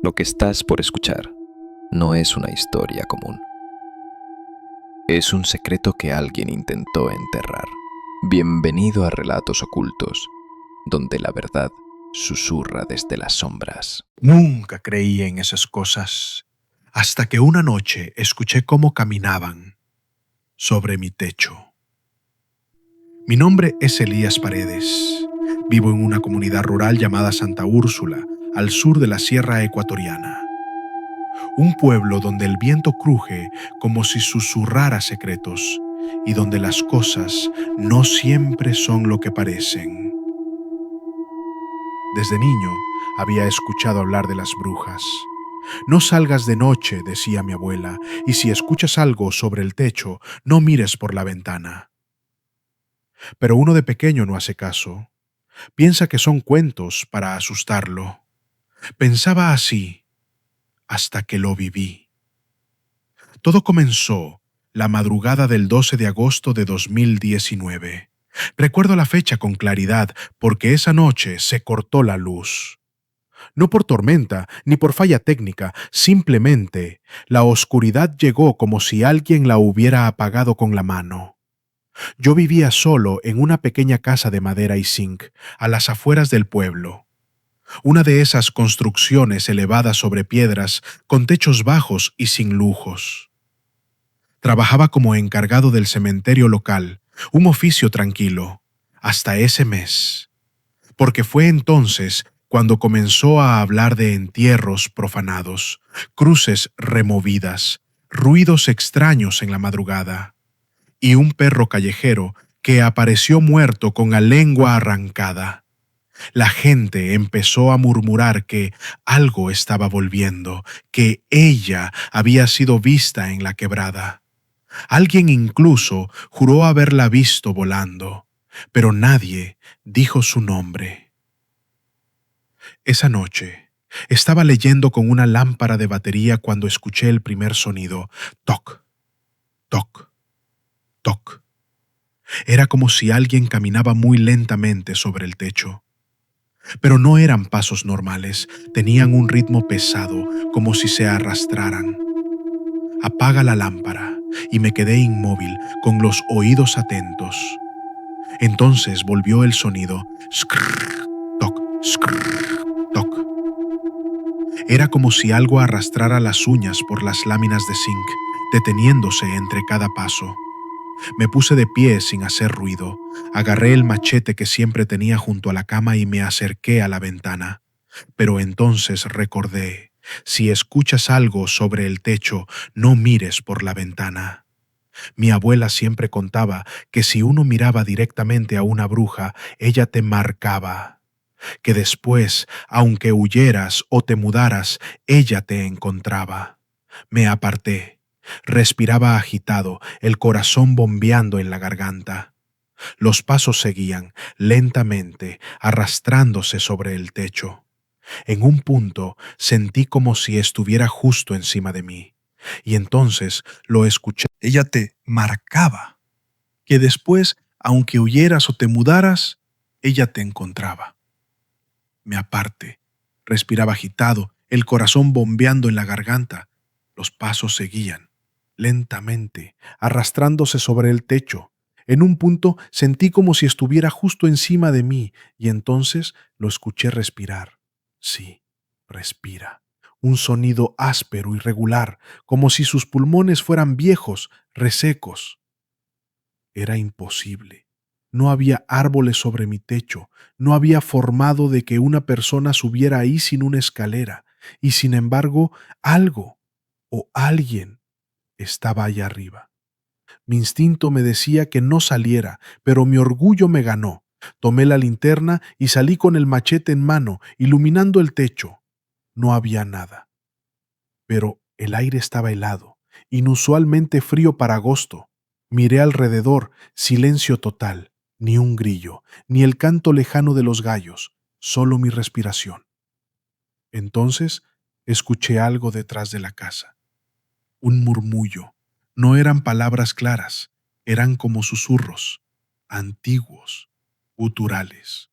Lo que estás por escuchar no es una historia común. Es un secreto que alguien intentó enterrar. Bienvenido a Relatos Ocultos, donde la verdad susurra desde las sombras. Nunca creí en esas cosas, hasta que una noche escuché cómo caminaban sobre mi techo. Mi nombre es Elías Paredes. Vivo en una comunidad rural llamada Santa Úrsula, al sur de la Sierra Ecuatoriana. Un pueblo donde el viento cruje como si susurrara secretos y donde las cosas no siempre son lo que parecen. Desde niño había escuchado hablar de las brujas. No salgas de noche, decía mi abuela, y si escuchas algo sobre el techo, no mires por la ventana. Pero uno de pequeño no hace caso. Piensa que son cuentos para asustarlo. Pensaba así hasta que lo viví. Todo comenzó la madrugada del 12 de agosto de 2019. Recuerdo la fecha con claridad porque esa noche se cortó la luz. No por tormenta ni por falla técnica, simplemente la oscuridad llegó como si alguien la hubiera apagado con la mano. Yo vivía solo en una pequeña casa de madera y zinc, a las afueras del pueblo. Una de esas construcciones elevadas sobre piedras, con techos bajos y sin lujos. Trabajaba como encargado del cementerio local, un oficio tranquilo, hasta ese mes. Porque fue entonces cuando comenzó a hablar de entierros profanados, cruces removidas, ruidos extraños en la madrugada, y un perro callejero que apareció muerto con la lengua arrancada. La gente empezó a murmurar que algo estaba volviendo, que ella había sido vista en la quebrada. Alguien incluso juró haberla visto volando, pero nadie dijo su nombre. Esa noche, estaba leyendo con una lámpara de batería cuando escuché el primer sonido, toc, toc, toc. Era como si alguien caminaba muy lentamente sobre el techo. Pero no eran pasos normales, tenían un ritmo pesado, como si se arrastraran. Apaga la lámpara y me quedé inmóvil, con los oídos atentos. Entonces volvió el sonido, skrrr, toc, skrrr, toc. Era como si algo arrastrara las uñas por las láminas de zinc, deteniéndose entre cada paso. Me puse de pie sin hacer ruido, agarré el machete que siempre tenía junto a la cama y me acerqué a la ventana. Pero entonces recordé, si escuchas algo sobre el techo, no mires por la ventana. Mi abuela siempre contaba que si uno miraba directamente a una bruja, ella te marcaba, que después, aunque huyeras o te mudaras, ella te encontraba. Me aparté. Respiraba agitado, el corazón bombeando en la garganta. Los pasos seguían, lentamente, arrastrándose sobre el techo. En un punto sentí como si estuviera justo encima de mí, y entonces lo escuché. Ella te marcaba, que después, aunque huyeras o te mudaras, ella te encontraba. Me aparté, respiraba agitado, el corazón bombeando en la garganta. Los pasos seguían, lentamente, arrastrándose sobre el techo. En un punto sentí como si estuviera justo encima de mí, y entonces lo escuché respirar. Sí, respira. Un sonido áspero y regular, como si sus pulmones fueran viejos, resecos. Era imposible. No había árboles sobre mi techo, no había formado de que una persona subiera ahí sin una escalera, y sin embargo, algo o alguien estaba allá arriba. Mi instinto me decía que no saliera, pero mi orgullo me ganó. Tomé la linterna y salí con el machete en mano, iluminando el techo. No había nada. Pero el aire estaba helado, inusualmente frío para agosto. Miré alrededor, silencio total, ni un grillo, ni el canto lejano de los gallos, solo mi respiración. Entonces escuché algo detrás de la casa. Un murmullo. No eran palabras claras, eran como susurros, antiguos, guturales,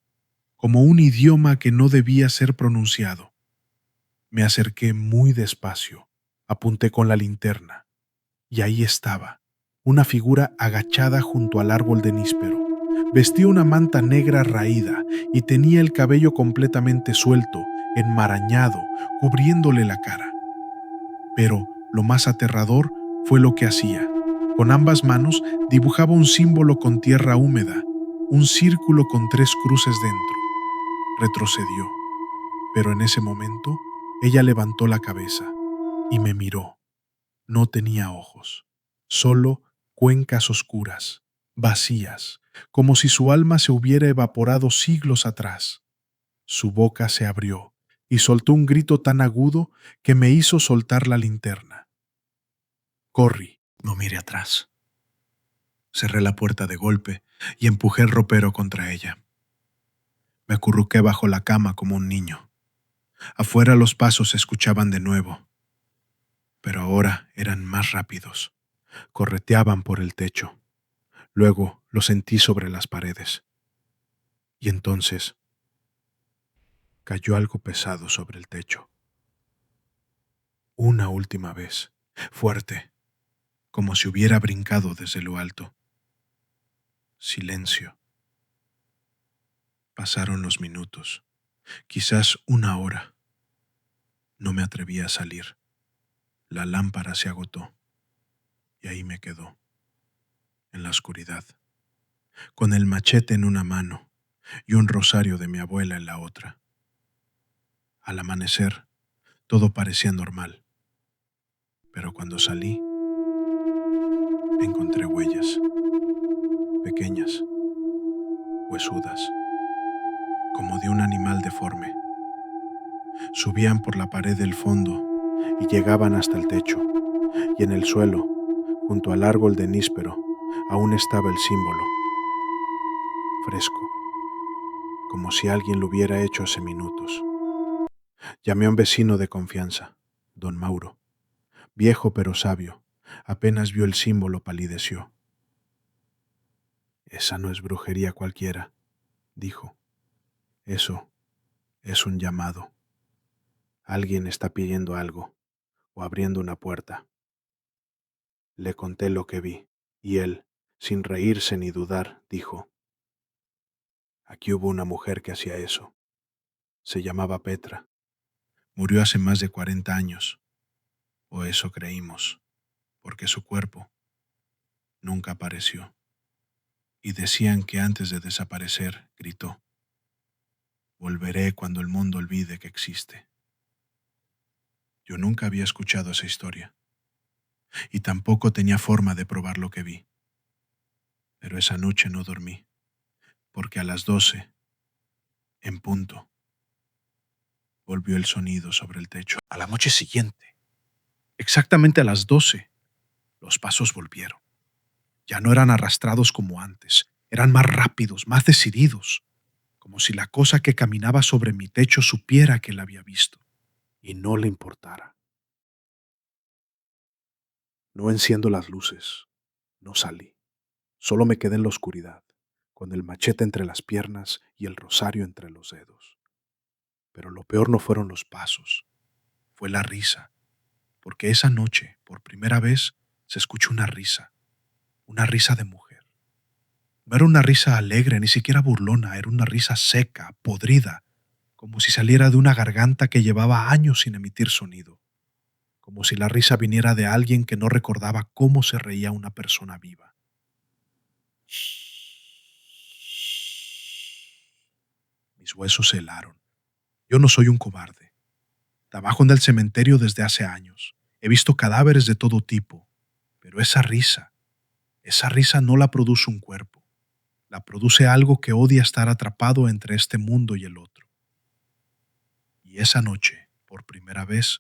como un idioma que no debía ser pronunciado. Me acerqué muy despacio, apunté con la linterna, y ahí estaba, una figura agachada junto al árbol de níspero. Vestía una manta negra raída y tenía el cabello completamente suelto, enmarañado, cubriéndole la cara. Pero lo más aterrador fue lo que hacía. Con ambas manos dibujaba un símbolo con tierra húmeda, un círculo con 3 cruces dentro. Retrocedió, pero en ese momento ella levantó la cabeza y me miró. No tenía ojos, solo cuencas oscuras, vacías, como si su alma se hubiera evaporado siglos atrás. Su boca se abrió y soltó un grito tan agudo que me hizo soltar la linterna. Corrí, no miré atrás. Cerré la puerta de golpe y empujé el ropero contra ella. Me acurruqué bajo la cama como un niño. Afuera los pasos se escuchaban de nuevo, pero ahora eran más rápidos. Correteaban por el techo. Luego lo sentí sobre las paredes. Y entonces cayó algo pesado sobre el techo. Una última vez, fuerte, como si hubiera brincado desde lo alto. Silencio. Pasaron los minutos, quizás una hora. No me atreví a salir. La lámpara se agotó y ahí me quedó, en la oscuridad, con el machete en una mano y un rosario de mi abuela en la otra. Al amanecer, todo parecía normal, pero cuando salí, encontré huellas, pequeñas, huesudas, como de un animal deforme. Subían por la pared del fondo y llegaban hasta el techo, y en el suelo, junto al árbol de níspero, aún estaba el símbolo, fresco, como si alguien lo hubiera hecho hace minutos. Llamé a un vecino de confianza, don Mauro. Viejo pero sabio, apenas vio el símbolo palideció. Esa no es brujería cualquiera, dijo. Eso es un llamado. Alguien está pidiendo algo o abriendo una puerta. Le conté lo que vi, y él, sin reírse ni dudar, dijo: aquí hubo una mujer que hacía eso. Se llamaba Petra. Murió hace más de 40 años, o eso creímos, porque su cuerpo nunca apareció. Y decían que antes de desaparecer, gritó: volveré cuando el mundo olvide que existe. Yo nunca había escuchado esa historia, y tampoco tenía forma de probar lo que vi. Pero esa noche no dormí, porque a las 12, en punto, volvió el sonido sobre el techo. A la noche siguiente, exactamente a las 12, los pasos volvieron. Ya no eran arrastrados como antes, eran más rápidos, más decididos, como si la cosa que caminaba sobre mi techo supiera que la había visto y no le importara. No enciendo las luces, no salí, solo me quedé en la oscuridad, con el machete entre las piernas y el rosario entre los dedos. Pero lo peor no fueron los pasos, fue la risa, porque esa noche, por primera vez, se escuchó una risa de mujer. No era una risa alegre, ni siquiera burlona, era una risa seca, podrida, como si saliera de una garganta que llevaba años sin emitir sonido, como si la risa viniera de alguien que no recordaba cómo se reía una persona viva. Mis huesos se helaron. Yo no soy un cobarde. Trabajo en el cementerio desde hace años. He visto cadáveres de todo tipo, pero esa risa no la produce un cuerpo. La produce algo que odia estar atrapado entre este mundo y el otro. Y esa noche, por primera vez,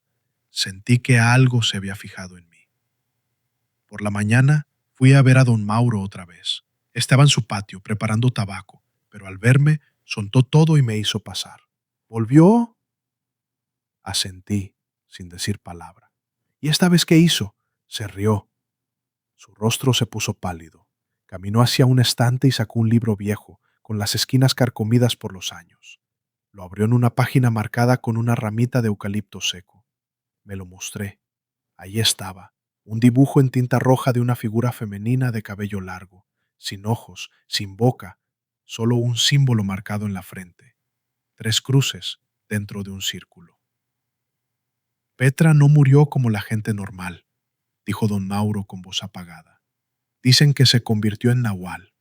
sentí que algo se había fijado en mí. Por la mañana fui a ver a don Mauro otra vez. Estaba en su patio preparando tabaco, pero al verme soltó todo y me hizo pasar. ¿Volvió? Asentí, sin decir palabra. ¿Y esta vez qué hizo? Se rió. Su rostro se puso pálido. Caminó hacia un estante y sacó un libro viejo, con las esquinas carcomidas por los años. Lo abrió en una página marcada con una ramita de eucalipto seco. Me lo mostré. Ahí estaba, un dibujo en tinta roja de una figura femenina de cabello largo, sin ojos, sin boca, solo un símbolo marcado en la frente. 3 cruces dentro de un círculo. Petra no murió como la gente normal, dijo don Mauro con voz apagada. Dicen que se convirtió en nahual,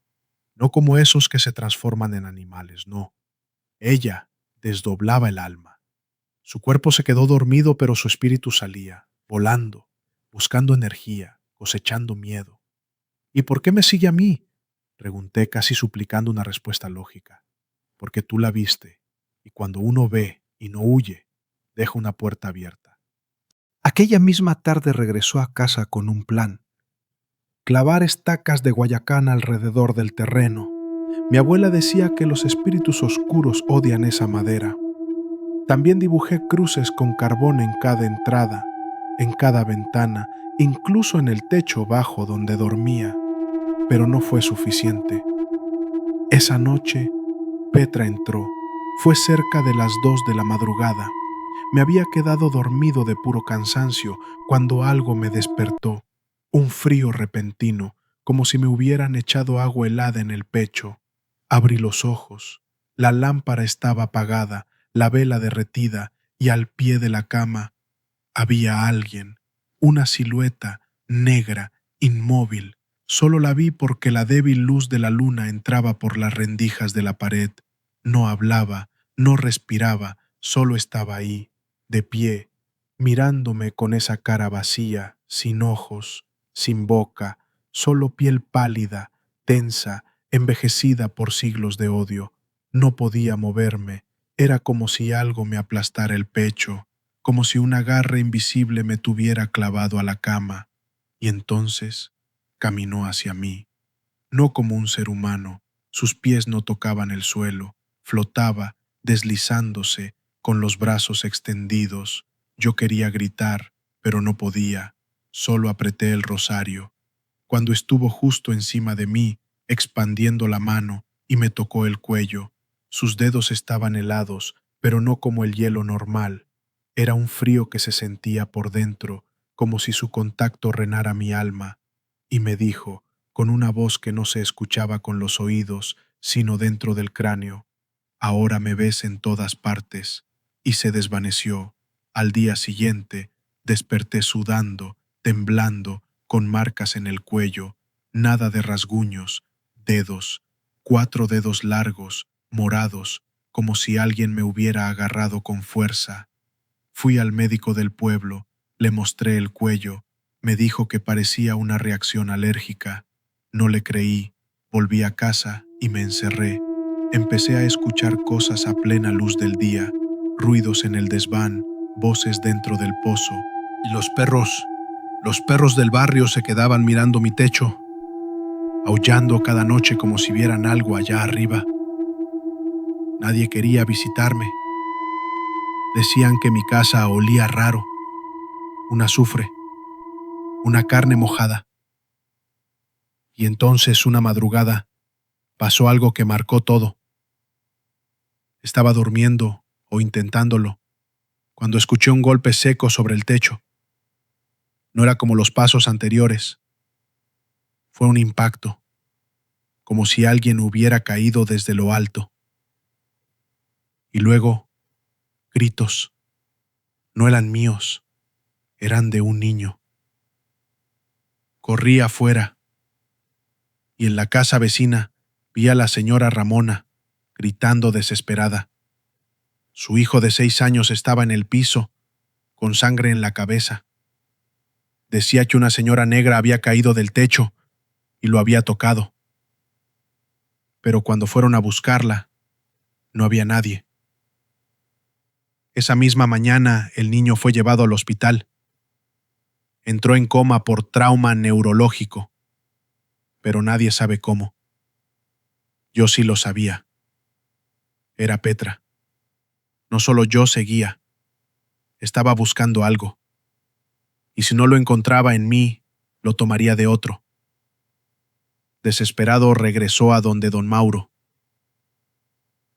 no como esos que se transforman en animales, no. Ella desdoblaba el alma. Su cuerpo se quedó dormido, pero su espíritu salía, volando, buscando energía, cosechando miedo. ¿Y por qué me sigue a mí? Pregunté, casi suplicando una respuesta lógica. Porque tú la viste, y cuando uno ve y no huye, deja una puerta abierta. Aquella misma tarde regresó a casa con un plan: clavar estacas de guayacán alrededor del terreno. Mi abuela decía que los espíritus oscuros odian esa madera. También dibujé cruces con carbón en cada entrada, en cada ventana, incluso en el techo bajo donde dormía. Pero no fue suficiente. Esa noche, Petra entró. Fue cerca de las 2 de la madrugada. Me había quedado dormido de puro cansancio cuando algo me despertó. Un frío repentino, como si me hubieran echado agua helada en el pecho. Abrí los ojos. La lámpara estaba apagada, la vela derretida, y al pie de la cama había alguien, una silueta negra, inmóvil. Solo la vi porque la débil luz de la luna entraba por las rendijas de la pared. No hablaba, no respiraba, solo estaba ahí, de pie, mirándome con esa cara vacía, sin ojos, sin boca, solo piel pálida, tensa, envejecida por siglos de odio. No podía moverme, era como si algo me aplastara el pecho, como si una garra invisible me tuviera clavado a la cama. Y entonces caminó hacia mí, no como un ser humano. Sus pies no tocaban el suelo, flotaba, deslizándose, con los brazos extendidos. Yo quería gritar, pero no podía, solo apreté el rosario. Cuando estuvo justo encima de mí, expandiendo la mano, y me tocó el cuello. Sus dedos estaban helados, pero no como el hielo normal. Era un frío que se sentía por dentro, como si su contacto renara mi alma, y me dijo, con una voz que no se escuchaba con los oídos, sino dentro del cráneo: ahora me ves en todas partes. Y se desvaneció. Al día siguiente, desperté sudando, temblando, con marcas en el cuello, nada de rasguños, dedos, 4 dedos largos, morados, como si alguien me hubiera agarrado con fuerza. Fui al médico del pueblo, le mostré el cuello, me dijo que parecía una reacción alérgica. No le creí, volví a casa y me encerré. Empecé a escuchar cosas a plena luz del día, ruidos en el desván, voces dentro del pozo. Y los perros del barrio se quedaban mirando mi techo, aullando cada noche como si vieran algo allá arriba. Nadie quería visitarme. Decían que mi casa olía raro, un azufre, una carne mojada. Y entonces, una madrugada, pasó algo que marcó todo. Estaba durmiendo, o intentándolo, cuando escuché un golpe seco sobre el techo. No era como los pasos anteriores. Fue un impacto, como si alguien hubiera caído desde lo alto. Y luego, gritos. No eran míos, eran de un niño. Corrí afuera, y en la casa vecina vi a la señora Ramona, gritando desesperada. Su hijo de 6 años estaba en el piso, con sangre en la cabeza. Decía que una señora negra había caído del techo y lo había tocado. Pero cuando fueron a buscarla, no había nadie. Esa misma mañana el niño fue llevado al hospital. Entró en coma por trauma neurológico, pero nadie sabe cómo. Yo sí lo sabía. Era Petra. No solo yo seguía, estaba buscando algo. Y si no lo encontraba en mí, lo tomaría de otro. Desesperado regresó a donde don Mauro.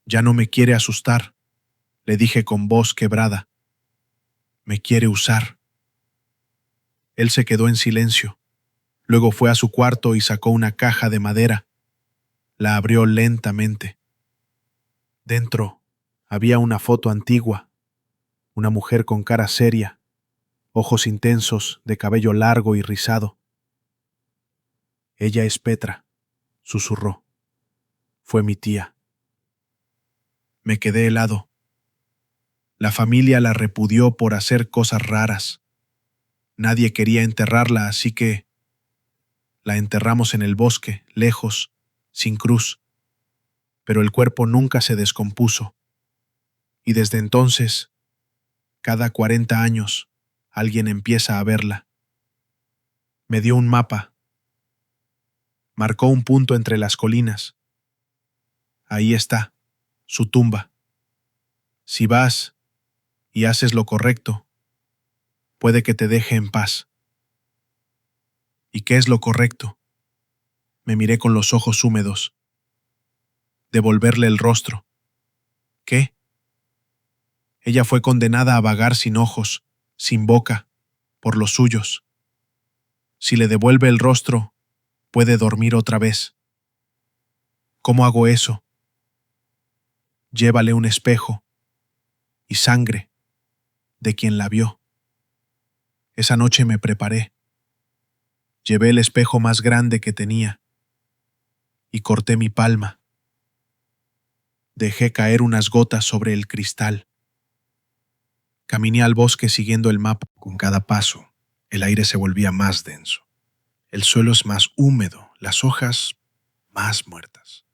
Ya no me quiere asustar, Le dije con voz quebrada. Me quiere usar. Él se quedó en silencio. Luego fue a su cuarto y sacó una caja de madera. La abrió lentamente. Dentro había una foto antigua, una mujer con cara seria, ojos intensos, de cabello largo y rizado. Ella es Petra, susurró. Fue mi tía. Me quedé helado. La familia la repudió por hacer cosas raras. Nadie quería enterrarla, así que la enterramos en el bosque, lejos, sin cruz. Pero el cuerpo nunca se descompuso. Y desde entonces, cada 40 años, alguien empieza a verla. Me dio un mapa. Marcó un punto entre las colinas. Ahí está, su tumba. Si vas y haces lo correcto, puede que te deje en paz. ¿Y qué es lo correcto? Me miré con los ojos húmedos. Devolverle el rostro. ¿Qué? Ella fue condenada a vagar sin ojos, sin boca, por los suyos. Si le devuelve el rostro, puede dormir otra vez. ¿Cómo hago eso? Llévale un espejo y sangre de quien la vio. Esa noche me preparé. Llevé el espejo más grande que tenía y corté mi palma. Dejé caer unas gotas sobre el cristal. Caminé al bosque siguiendo el mapa. Con cada paso, el aire se volvía más denso. El suelo es más húmedo, las hojas más muertas.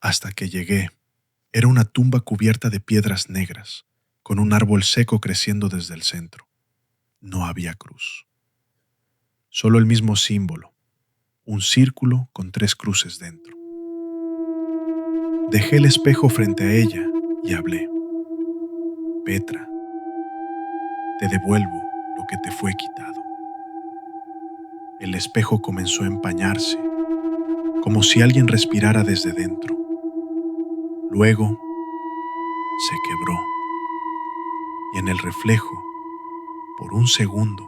Hasta que llegué, era una tumba cubierta de piedras negras, con un árbol seco creciendo desde el centro. No había cruz. Solo el mismo símbolo, un círculo con 3 cruces dentro. Dejé el espejo frente a ella y hablé. Petra, te devuelvo lo que te fue quitado. El espejo comenzó a empañarse, como si alguien respirara desde dentro. Luego se quebró y en el reflejo, por un segundo,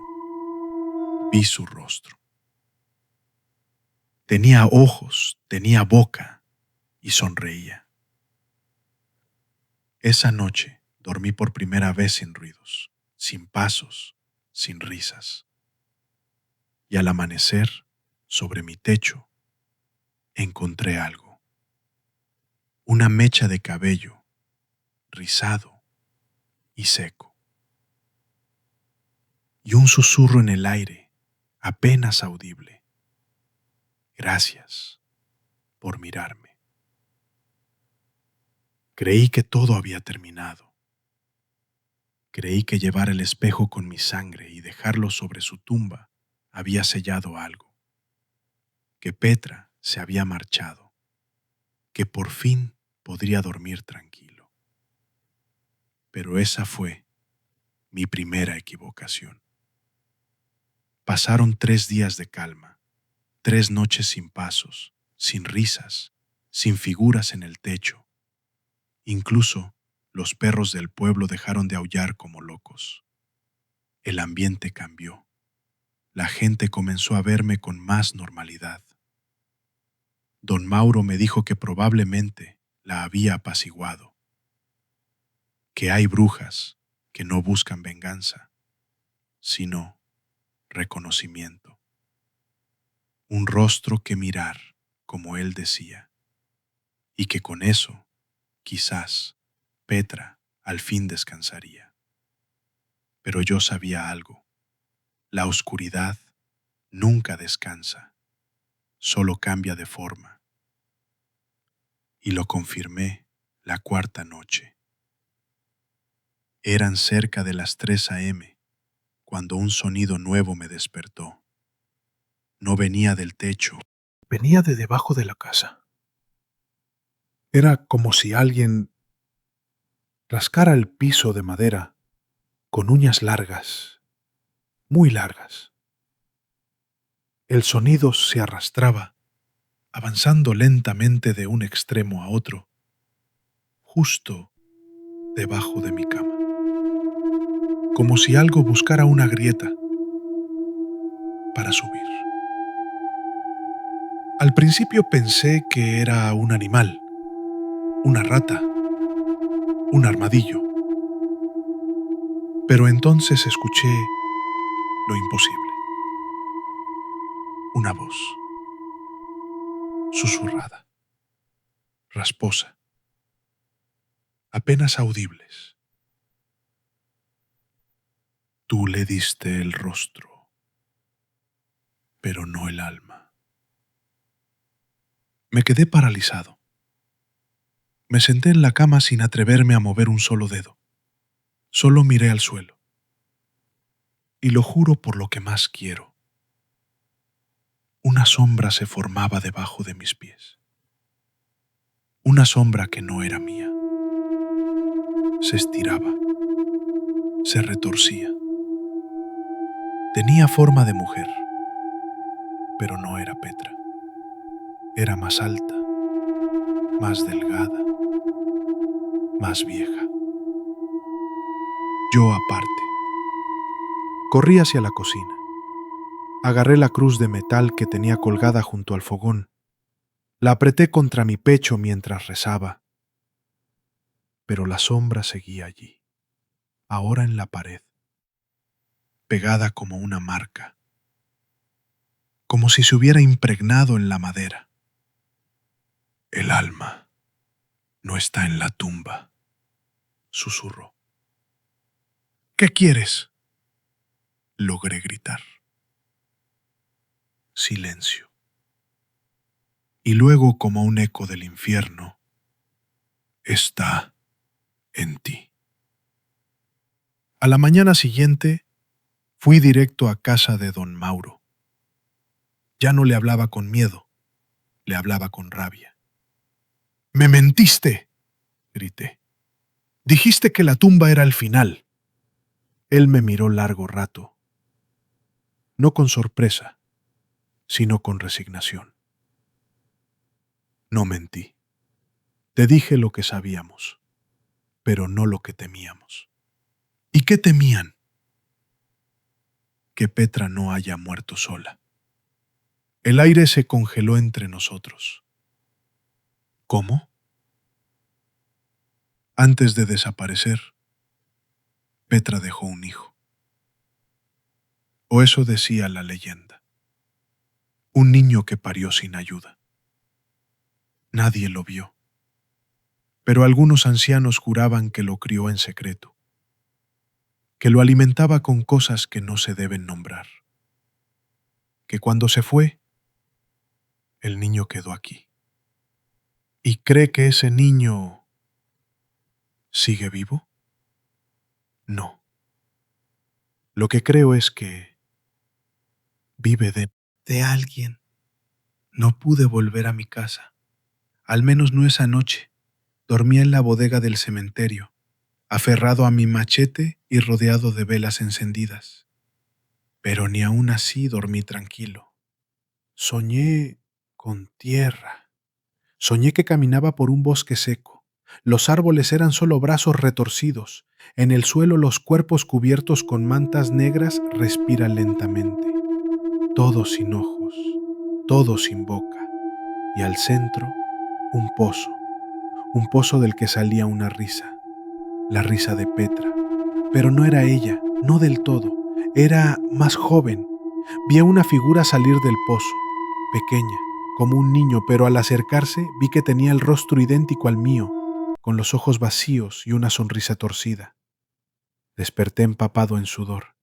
vi su rostro. Tenía ojos, tenía boca y sonreía. Esa noche dormí por primera vez sin ruidos, sin pasos, sin risas. Y al amanecer, sobre mi techo, encontré algo. Una mecha de cabello, rizado y seco. Y un susurro en el aire, apenas audible. Gracias por mirarme. Creí que todo había terminado. Creí que llevar el espejo con mi sangre y dejarlo sobre su tumba había sellado algo. Que Petra se había marchado. Que por fin podría dormir tranquilo. Pero esa fue mi primera equivocación. Pasaron 3 días de calma, 3 noches sin pasos, sin risas, sin figuras en el techo. Incluso los perros del pueblo dejaron de aullar como locos. El ambiente cambió. La gente comenzó a verme con más normalidad. Don Mauro me dijo que probablemente la había apaciguado. Que hay brujas que no buscan venganza, sino reconocimiento. Un rostro que mirar, como él decía. Y que con eso, quizás, Petra al fin descansaría. Pero yo sabía algo. La oscuridad nunca descansa, solo cambia de forma. Y lo confirmé la 4ª noche. Eran cerca de las 3 a.m. cuando un sonido nuevo me despertó. No venía del techo, venía de debajo de la casa. Era como si alguien rascara el piso de madera con uñas largas, muy largas. El sonido se arrastraba, avanzando lentamente de un extremo a otro, justo debajo de mi cama, como si algo buscara una grieta para subir. Al principio pensé que era un animal, una rata, un armadillo, pero entonces escuché lo imposible. Una voz, susurrada, rasposa, apenas audibles. Tú le diste el rostro, pero no el alma. Me quedé paralizado. Me senté en la cama sin atreverme a mover un solo dedo. Solo miré al suelo. Y lo juro por lo que más quiero. Una sombra se formaba debajo de mis pies. Una sombra que no era mía. Se estiraba. Se retorcía. Tenía forma de mujer, pero no era Petra. Era más alta, más delgada, más vieja. Yo aparte. Corrí hacia la cocina. Agarré la cruz de metal que tenía colgada junto al fogón. La apreté contra mi pecho mientras rezaba. Pero la sombra seguía allí, ahora en la pared, pegada como una marca, como si se hubiera impregnado en la madera. El alma no está en la tumba, susurró. ¿Qué quieres? Logré gritar. Silencio. Y luego, como un eco del infierno, está en ti. A la mañana siguiente, fui directo a casa de don Mauro. Ya no le hablaba con miedo, le hablaba con rabia. ¡Me mentiste!, grité. Dijiste que la tumba era el final. Él me miró largo rato, no con sorpresa, sino con resignación. No mentí. Te dije lo que sabíamos, pero no lo que temíamos. ¿Y qué temían? Que Petra no haya muerto sola. El aire se congeló entre nosotros. ¿Cómo? Antes de desaparecer, Petra dejó un hijo. O eso decía la leyenda. Un niño que parió sin ayuda. Nadie lo vio, pero algunos ancianos juraban que lo crió en secreto, que lo alimentaba con cosas que no se deben nombrar, que cuando se fue, el niño quedó aquí. ¿Y cree que ese niño sigue vivo? No. Lo que creo es que vive de alguien. No pude volver a mi casa, al menos no esa noche. Dormía en la bodega del cementerio, aferrado a mi machete y rodeado de velas encendidas. Pero ni aún así dormí tranquilo. Soñé con tierra. Soñé que caminaba por un bosque seco. Los árboles eran solo brazos retorcidos. En el suelo los cuerpos cubiertos con mantas negras respiran lentamente. Todos sin ojos, todos sin boca. Y al centro, un pozo del que salía una risa. La risa de Petra. Pero no era ella, no del todo. Era más joven. Vi a una figura salir del pozo, pequeña, como un niño, pero al acercarse vi que tenía el rostro idéntico al mío, con los ojos vacíos y una sonrisa torcida. Desperté empapado en sudor,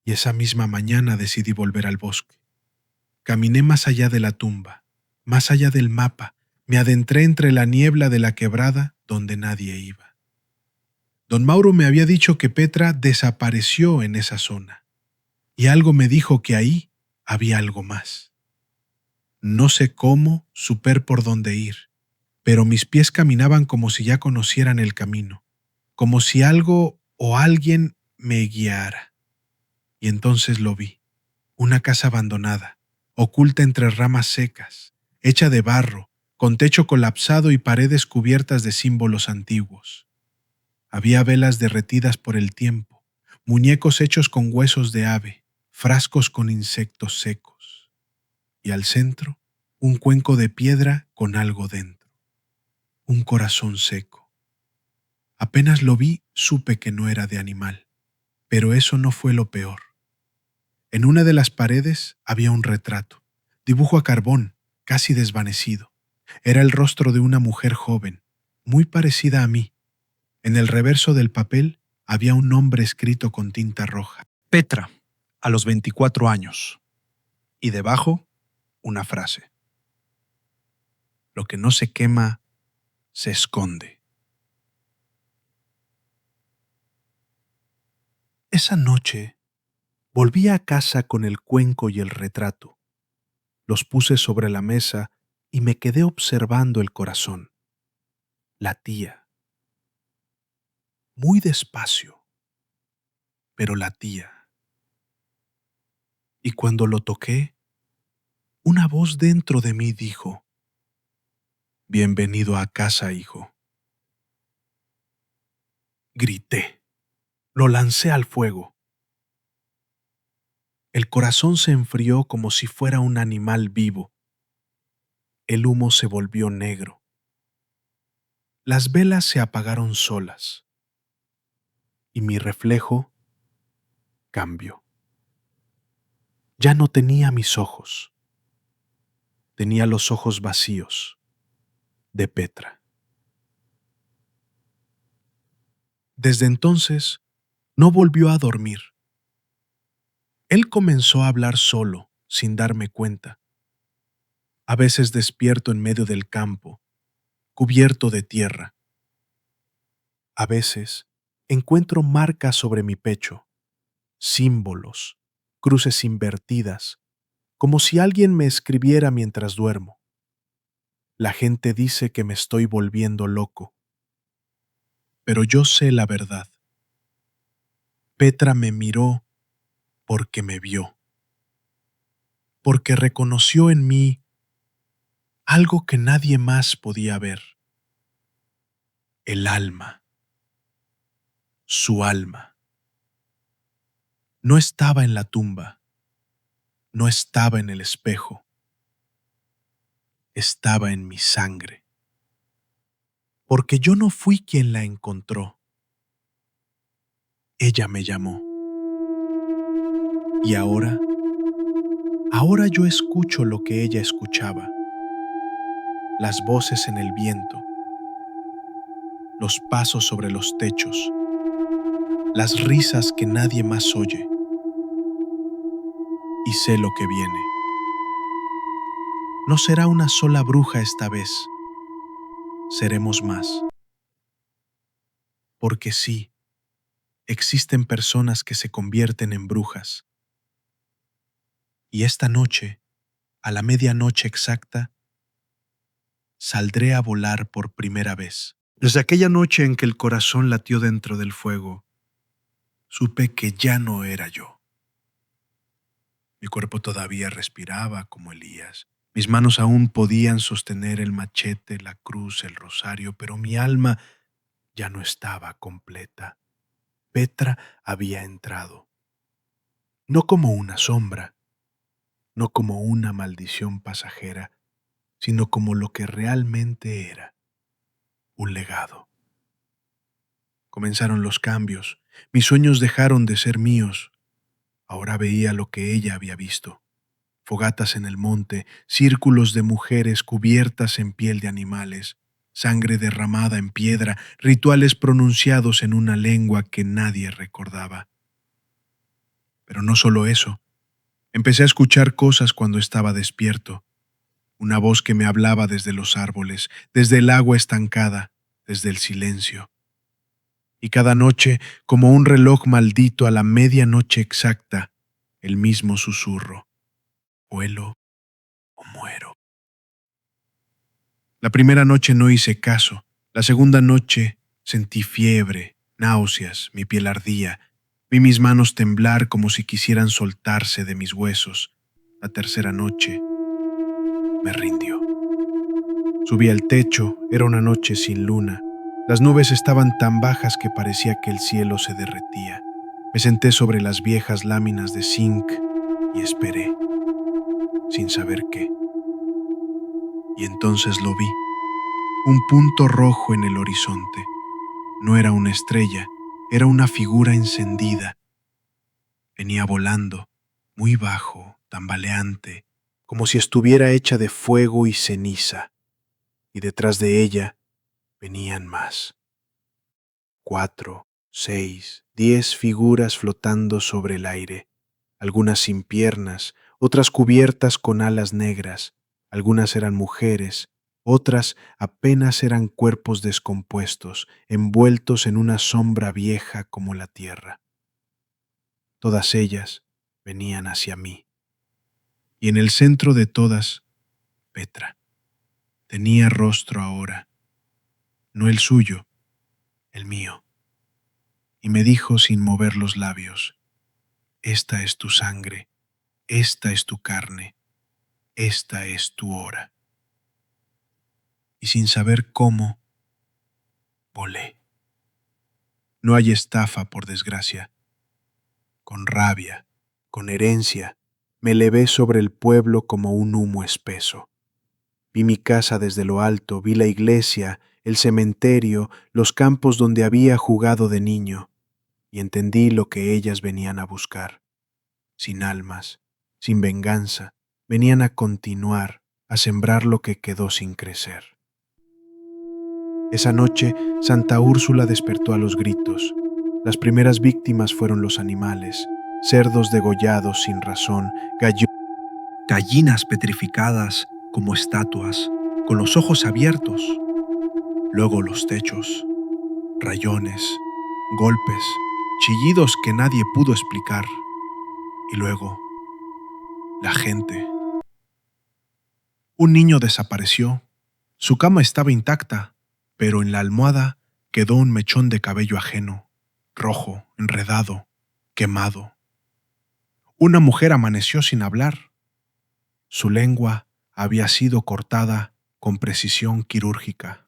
y esa misma mañana decidí volver al bosque. Caminé más allá de la tumba, más allá del mapa, me adentré entre la niebla de la quebrada donde nadie iba. Don Mauro me había dicho que Petra desapareció en esa zona, y algo me dijo que ahí había algo más. No sé cómo supe por dónde ir, pero mis pies caminaban como si ya conocieran el camino, como si algo o alguien me guiara. Y entonces lo vi, una casa abandonada, oculta entre ramas secas, hecha de barro, con techo colapsado y paredes cubiertas de símbolos antiguos. Había velas derretidas por el tiempo, muñecos hechos con huesos de ave, frascos con insectos secos, y al centro un cuenco de piedra con algo dentro, un corazón seco. Apenas lo vi, supe que no era de animal, pero eso no fue lo peor. En una de las paredes había un retrato, dibujo a carbón, casi desvanecido. Era el rostro de una mujer joven, muy parecida a mí. En el reverso del papel había un nombre escrito con tinta roja. Petra, a los 24 años. Y debajo, una frase. Lo que no se quema, se esconde. Esa noche, volví a casa con el cuenco y el retrato. Los puse sobre la mesa y me quedé observando el corazón. Latía. Muy despacio, pero latía. Y cuando lo toqué, una voz dentro de mí dijo: «Bienvenido a casa, hijo». Grité. Lo lancé al fuego. El corazón se enfrió como si fuera un animal vivo. El humo se volvió negro. Las velas se apagaron solas. Y mi reflejo cambió. Ya no tenía mis ojos. Tenía los ojos vacíos de Petra. Desde entonces, no volvió a dormir. Él comenzó a hablar solo, sin darme cuenta. A veces despierto en medio del campo, cubierto de tierra. A veces encuentro marcas sobre mi pecho, símbolos, cruces invertidas, como si alguien me escribiera mientras duermo. La gente dice que me estoy volviendo loco, pero yo sé la verdad. Petra me miró porque me vio, porque reconoció en mí algo que nadie más podía ver. El alma. Su alma. No estaba en la tumba, no estaba en el espejo, estaba en mi sangre. Porque yo no fui quien la encontró. Ella me llamó. Y ahora yo escucho lo que ella escuchaba. Las voces en el viento, los pasos sobre los techos, las risas que nadie más oye. Y sé lo que viene. No será una sola bruja esta vez. Seremos más. Porque sí, existen personas que se convierten en brujas. Y esta noche, a la medianoche exacta, saldré a volar por primera vez. Desde aquella noche en que el corazón latió dentro del fuego, supe que ya no era yo. Mi cuerpo todavía respiraba como Elías. Mis manos aún podían sostener el machete, la cruz, el rosario, pero mi alma ya no estaba completa. Petra había entrado. No como una sombra, no como una maldición pasajera, sino como lo que realmente era, un legado. Comenzaron los cambios. Mis sueños dejaron de ser míos. Ahora veía lo que ella había visto. Fogatas en el monte, círculos de mujeres cubiertas en piel de animales, sangre derramada en piedra, rituales pronunciados en una lengua que nadie recordaba. Pero no solo eso. Empecé a escuchar cosas cuando estaba despierto. Una voz que me hablaba desde los árboles, desde el agua estancada, desde el silencio. Y cada noche, como un reloj maldito a la medianoche exacta, el mismo susurro: vuelo o muero. La primera noche no hice caso. La segunda noche sentí fiebre, náuseas, mi piel ardía. Vi mis manos temblar como si quisieran soltarse de mis huesos. La tercera noche me rindió. Subí al techo, era una noche sin luna. Las nubes estaban tan bajas que parecía que el cielo se derretía. Me senté sobre las viejas láminas de zinc y esperé, sin saber qué. Y entonces lo vi, un punto rojo en el horizonte. No era una estrella, era una figura encendida. Venía volando, muy bajo, tambaleante, como si estuviera hecha de fuego y ceniza. Y detrás de ella venían más. 4, 6, 10 figuras flotando sobre el aire, algunas sin piernas, otras cubiertas con alas negras, algunas eran mujeres, otras apenas eran cuerpos descompuestos, envueltos en una sombra vieja como la tierra. Todas ellas venían hacia mí. Y en el centro de todas, Petra. Tenía rostro ahora, no el suyo, el mío. Y me dijo sin mover los labios: esta es tu sangre, esta es tu carne, esta es tu hora. Y sin saber cómo, volé. No hay estafa, por desgracia. Con rabia, con herencia, me elevé sobre el pueblo como un humo espeso. Vi mi casa desde lo alto, vi la iglesia, el cementerio, los campos donde había jugado de niño, y entendí lo que ellas venían a buscar. Sin almas, sin venganza, venían a continuar, a sembrar lo que quedó sin crecer. Esa noche, Santa Úrsula despertó a los gritos. Las primeras víctimas fueron los animales, cerdos degollados sin razón, gallinas petrificadas como estatuas, con los ojos abiertos. Luego los techos, rayones, golpes, chillidos que nadie pudo explicar. Y luego, la gente. Un niño desapareció. Su cama estaba intacta, pero en la almohada quedó un mechón de cabello ajeno, rojo, enredado, quemado. Una mujer amaneció sin hablar. Su lengua había sido cortada con precisión quirúrgica.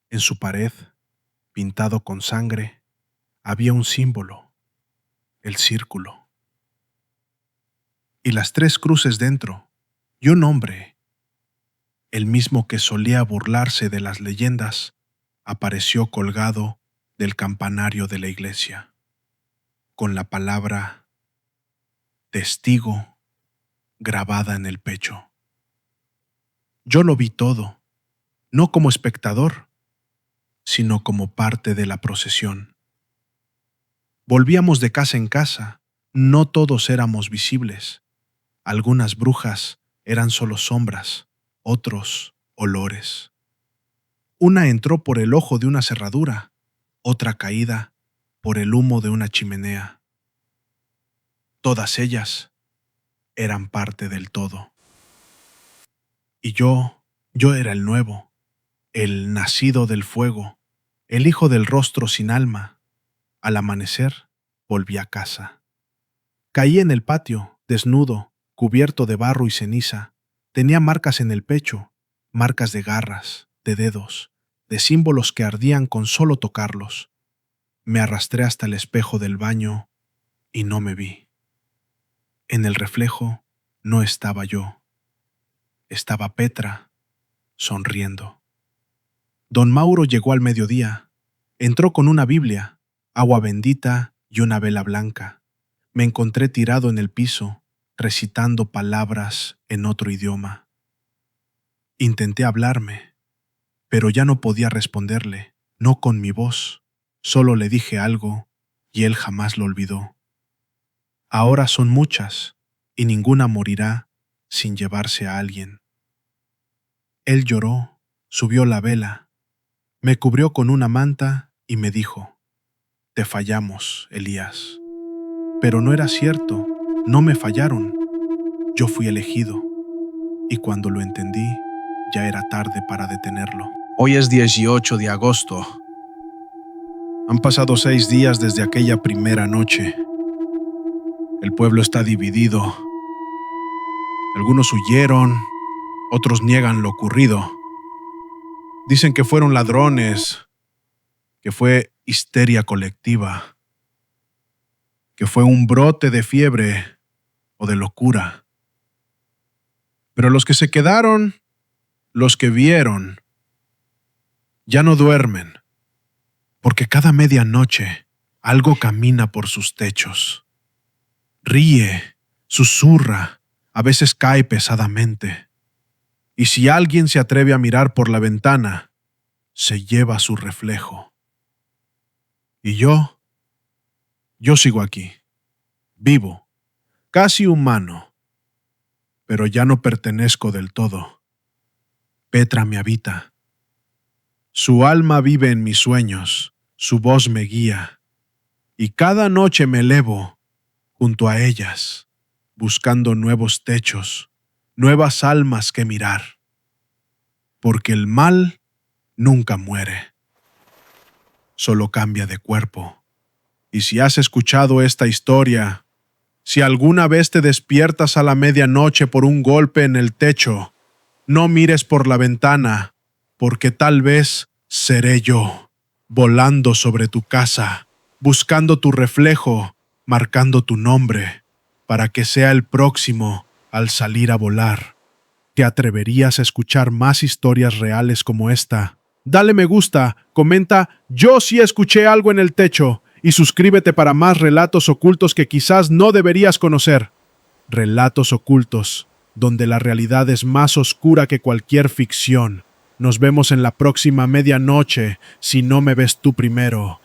En su pared, pintado con sangre, había un símbolo, el círculo. Y las 3 cruces dentro, y un hombre, el mismo que solía burlarse de las leyendas, apareció colgado del campanario de la iglesia, con la palabra testigo grabada en el pecho. Yo lo vi todo, no como espectador, sino como parte de la procesión. Volvíamos de casa en casa, no todos éramos visibles. Algunas brujas eran solo sombras, otros olores. Una entró por el ojo de una cerradura, otra caída por el humo de una chimenea. Todas ellas eran parte del todo. Y yo era el nuevo, el nacido del fuego, el hijo del rostro sin alma. Al amanecer, volví a casa. Caí en el patio, desnudo, cubierto de barro y ceniza. Tenía marcas en el pecho, marcas de garras, de dedos, de símbolos que ardían con solo tocarlos. Me arrastré hasta el espejo del baño y no me vi. En el reflejo no estaba yo. Estaba Petra, sonriendo. Don Mauro llegó al mediodía. Entró con una Biblia, agua bendita y una vela blanca. Me encontré tirado en el piso, recitando palabras en otro idioma. Intenté hablarme, pero ya no podía responderle, no con mi voz. Solo le dije algo y él jamás lo olvidó. Ahora son muchas y ninguna morirá sin llevarse a alguien. Él lloró, subió la vela, me cubrió con una manta y me dijo: te fallamos, Elías. Pero no era cierto, no me fallaron. Yo fui elegido, y cuando lo entendí, ya era tarde para detenerlo. Hoy es 18 de agosto. Han pasado 6 días desde aquella primera noche. El pueblo está dividido. Algunos huyeron, otros niegan lo ocurrido. Dicen que fueron ladrones, que fue histeria colectiva, que fue un brote de fiebre o de locura. Pero los que se quedaron, los que vieron, ya no duermen, porque cada medianoche algo camina por sus techos. Ríe, susurra, a veces cae pesadamente. Y si alguien se atreve a mirar por la ventana, se lleva su reflejo. Y yo sigo aquí, vivo, casi humano, pero ya no pertenezco del todo. Petra me habita. Su alma vive en mis sueños, su voz me guía, y cada noche me elevo junto a ellas, buscando nuevos techos, nuevas almas que mirar, porque el mal nunca muere, solo cambia de cuerpo. Y si has escuchado esta historia, si alguna vez te despiertas a la medianoche por un golpe en el techo, no mires por la ventana, porque tal vez seré yo, volando sobre tu casa, buscando tu reflejo, marcando tu nombre, para que sea el próximo al salir a volar. ¿Te atreverías a escuchar más historias reales como esta? Dale me gusta, comenta "Yo sí escuché algo en el techo" y suscríbete para más relatos ocultos que quizás no deberías conocer. Relatos ocultos, donde la realidad es más oscura que cualquier ficción. Nos vemos en la próxima medianoche, si no me ves tú primero.